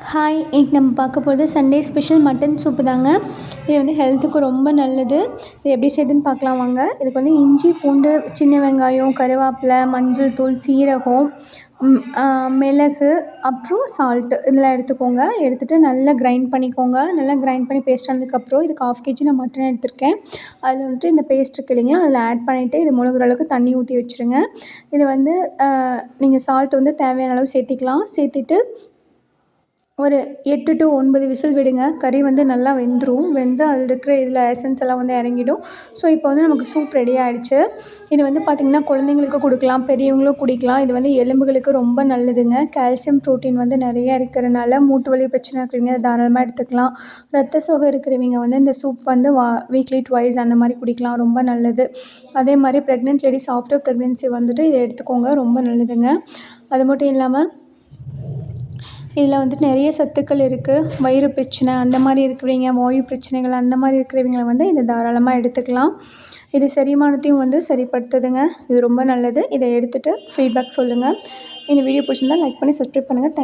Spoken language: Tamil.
ஹாய்! இன்னைக்கு நம்ம பார்க்க போகிறது சண்டே ஸ்பெஷல் மட்டன் சூப்பு தாங்க. இது வந்து ஹெல்த்துக்கு ரொம்ப நல்லது. இது எப்படி செய்யுதுன்னு பார்க்கலாம் வாங்க. இதுக்கு வந்து இஞ்சி, பூண்டு, சின்ன வெங்காயம், கருவேப்பிலை, மஞ்சள் தூள், சீரகம், மிளகு, அப்புறம் சால்ட்டு இதெல்லாம் எடுத்துக்கோங்க. எடுத்துகிட்டு நல்லா கிரைண்ட் பண்ணிக்கோங்க. நல்லா கிரைண்ட் பண்ணி பேஸ்ட் ஆனதுக்கப்புறம் இதுக்கு 1/2 kg நான் மட்டன் எடுத்திருக்கேன். அதில் வந்துட்டு இந்த பேஸ்ட் இருக்கு இல்லைங்களா, அதில் ஆட் பண்ணிவிட்டு இது முழுகிற அளவுக்கு தண்ணி ஊற்றி வச்சுருங்க. இது வந்து நீங்கள் சால்ட் வந்து தேவையான அளவு சேர்த்திக்கலாம். சேர்த்திட்டு ஒரு 8 to 9 விசில் விடுங்க. கறி வந்து நல்லா வெந்துடும். வெந்து அதில் இருக்கிற இதில் எசன்ஸ் எல்லாம் வந்து இறங்கிடும். ஸோ இப்போ வந்து நமக்கு சூப் ரெடி ஆகிடுச்சு. இது வந்து பார்த்திங்கன்னா குழந்தைங்களுக்கு கொடுக்கலாம், பெரியவங்களும் குடிக்கலாம். இது வந்து எலும்புகளுக்கு ரொம்ப நல்லதுங்க. கால்சியம், ப்ரோட்டீன் வந்து நிறைய இருக்கிறனால மூட்டு வலி பிரச்சனை இருக்கிறவங்க தாராளமாக எடுத்துக்கலாம். ரத்த சோகை இருக்கிறவங்க வந்து இந்த சூப் வந்து வீக்லி ட்வைஸ் அந்த மாதிரி குடிக்கலாம். ரொம்ப நல்லது. அதே மாதிரி ப்ரெக்னென்ட் லேடிஸ் ஆஃப்டர் ப்ரெக்னென்சி வந்துட்டு இதை எடுத்துக்கோங்க. ரொம்ப நல்லதுங்க. அது மட்டும் இல்லாமல் இதில் வந்துட்டு நிறைய சத்துக்கள் இருக்குது. வயிறு பிரச்சனை அந்த மாதிரி இருக்கிறவங்க, வாயு பிரச்சனைகள் அந்த மாதிரி இருக்கிறவங்கள வந்து இதை தாராளமாக எடுத்துக்கலாம். இது செரிமானத்தையும் வந்து சரிப்படுத்துதுங்க. இது ரொம்ப நல்லது. இதை எடுத்துகிட்டு ஃபீட்பேக் சொல்லுங்கள். இந்த வீடியோ பிடிச்சிருந்தா லைக் பண்ணி சப்ஸ்கிரைப் பண்ணுங்கள்.